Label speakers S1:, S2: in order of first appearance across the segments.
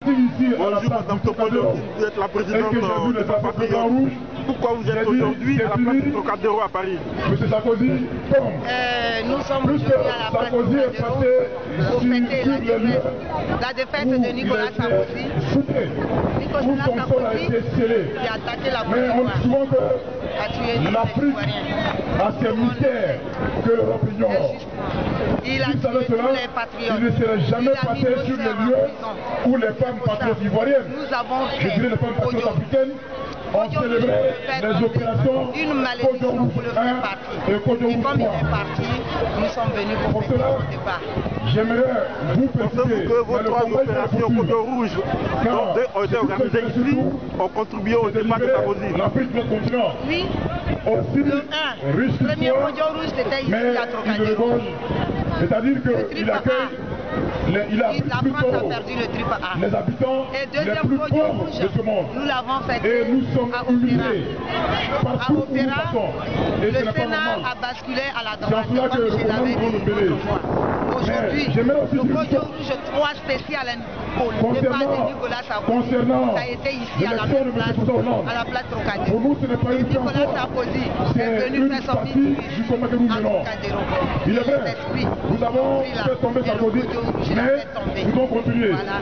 S1: Bonjour Madame Topolo, vous êtes la présidente de Femmes Patriotes. Pourquoi vous êtes aujourd'hui à la place du Trocadéro à Paris?
S2: Monsieur Sarkozy,
S3: nous sommes venus à la place du Trocadéro pour fêter la défaite de Nicolas Sarkozy. Nicolas Sarkozy qui a attaqué la Côte d'Ivoire, a tué des Ivoiriens.
S2: À ces mystères que l'Europe ignore.
S3: Il a tué tous les patriotes.
S2: Il ne serait jamais passé sur les lieux où les femmes patriotes ivoiriennes,
S3: nous avons
S2: je dirais les femmes patriotes africaines, ont célébré les opérations
S3: une malédiction pour le faire parti. Et comme il est parti, nous sommes venus pour faire le débat.
S2: J'aimerais vous
S1: pensez-vous que vos trois opérations Coteau Rouge ont été organisées ici, ont contribué au départ de Sarkozy?
S2: L'Afrique, notre continent.
S3: Oui.
S2: Le
S3: premier Coteau Rouge, c'était ici à Trocadéro.
S2: C'est-à-dire qu'il accueille
S3: la France a perdu le triple A.
S2: Les habitants
S3: et deuxième
S2: les plus
S3: Coteau
S2: pauvres
S3: Rouge,
S2: de ce monde.
S3: nous l'avons fait
S2: Et nous sommes humiliés
S3: à Opéra. Le Sénat a basculé à la droite, comme je l'avais dit autrefois. Aujourd'hui, le Coteau Rouge 3 spécial pour le départ de Nicolas Sarkozy, ça a été ici à la même place, à la place Trocadéro. Et Nicolas Sarkozy est venu faire son meeting à Trocadéro.
S2: Il est vrai, nous avons fait tomber Sarkozy, mais nous devons continuer.
S3: Voilà.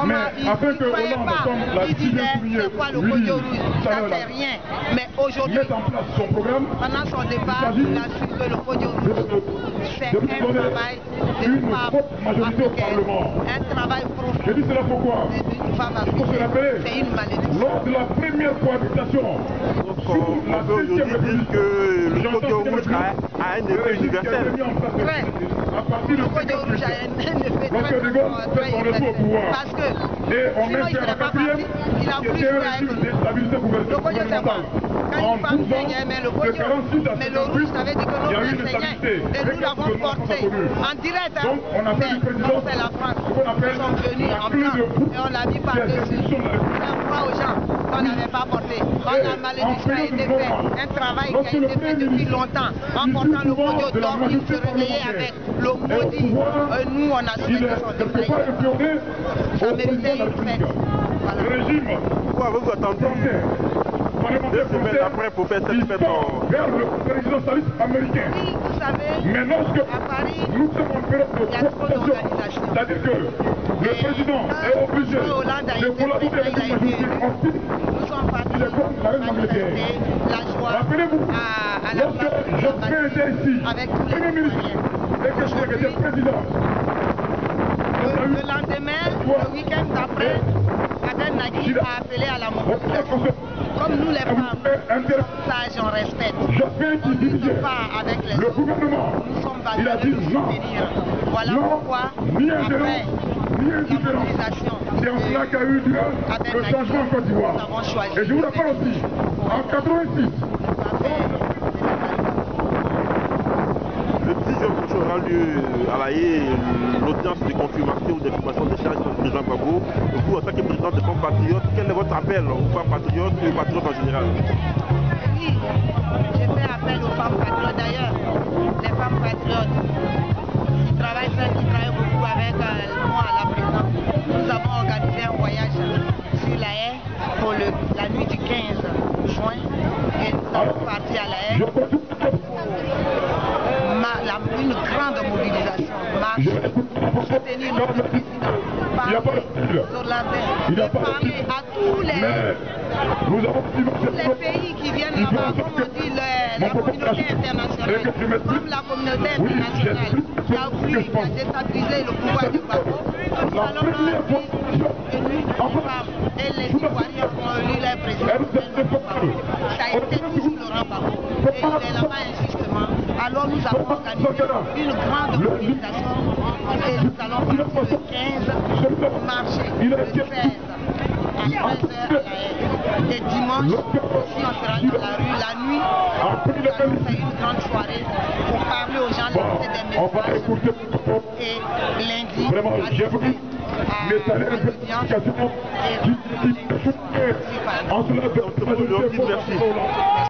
S2: Mais afin que Hollande tombe la
S3: c'est quoi le Coteau Rouge? Ça c'est rien. Mais aujourd'hui,
S2: mettre en place son programme,
S3: pendant son départ, il a su que le Coteau Rouge, c'est un travail d'une femme africaine, un travail profond.
S2: Je dis cela pourquoi?
S3: D'une femme africaine. C'est une malédiction.
S2: Lors de la première cohabitation,
S1: on peut aujourd'hui dire que le Coteau Rouge a un effet universel.
S3: Le Coteau Rouge a un effet très universel. Parce que sinon il ne serait pas parti. Il a voulu faire avec nous. Le Coteau c'est quoi? Quand une femme saignait, mais le Coteau, mais le Rouge, ça veut dire que l'homme saignait. Et nous l'avons porté en direct. Mais non, c'est la France. Nous sommes venus en blanc et on l'a mis par-dessus. C'est un poids aux gens qu'on n'avait pas porté. La malédiction a été faite. Un travail qui a été fait depuis longtemps. En portant le Coteau d'or, il se réveillait avec le maudit. Nous, on a souhaité son détail. Ça méritait une fête. Voilà.
S1: Pourquoi avez-vous attendu 2 semaines après pour faire cette fête
S2: vers le présidentialisme américain?
S3: Oui, vous savez,
S2: mais lorsque
S3: à Paris,
S2: nous sommes en période de
S3: il y a trop d'organisations.
S2: C'est-à-dire que le président est obligé de collaborer avec une majorité hostile.
S3: Nous sommes partis
S2: manifester
S3: la joie à la
S2: lorsque Jospin était ici,
S3: avec tous les
S2: premier ministre, et que je était président.
S3: Le lendemain, le week-end d'après, Kader Nagui a appelé à la mobilisation. Comme nous les femmes, sage, on respecte. On ne se pas avec les autres. Nous sommes venus de soutenir. Voilà pourquoi, après la mobilisation,
S2: c'est en cela qu'a eu lieu le changement en Côte d'Ivoire. Et je vous rappelle aussi, en 86,
S1: le 10e prochain aura lieu à La Haye, l'audience de confirmation ou d'exploitation des charges du président Gbagbo. Vous, en tant que président des femmes patriotes, quel est votre appel aux femmes patriotes et aux patriotes en général?
S3: Oui, j'ai fait appel aux femmes patriotes d'ailleurs. Les femmes patriotes qui travaillent beaucoup avec moi, la présidente. Nous avons organisé un voyage sur La Haye pour la nuit du 15 juin et nous avons parti à La Haye pour une grande mobilisation, marche, pour soutenir notre président, parler aux Hollandais, et parler à tous les pays qui viennent là-bas, comme on dit, la communauté internationale, comme la communauté internationale qui a voulu déstabiliser le pouvoir du Gbagbo. Nous allons leur dire que nous, les femmes et les Ivoiriens ont élu leur président. Ça a été toujours Laurent Gbagbo et il est là-bas injustement. Alors nous avons organisé une grande mobilisation et nous allons partir le 15, marcher le 16 à 13h à La Haye. Et dimanche, aussi on sera dans la rue la nuit. Nous allons faire une grande soirée pour parler aux gens, lancer des messages. Et lundi, à l'audience et rentrer au lundi.
S1: Merci.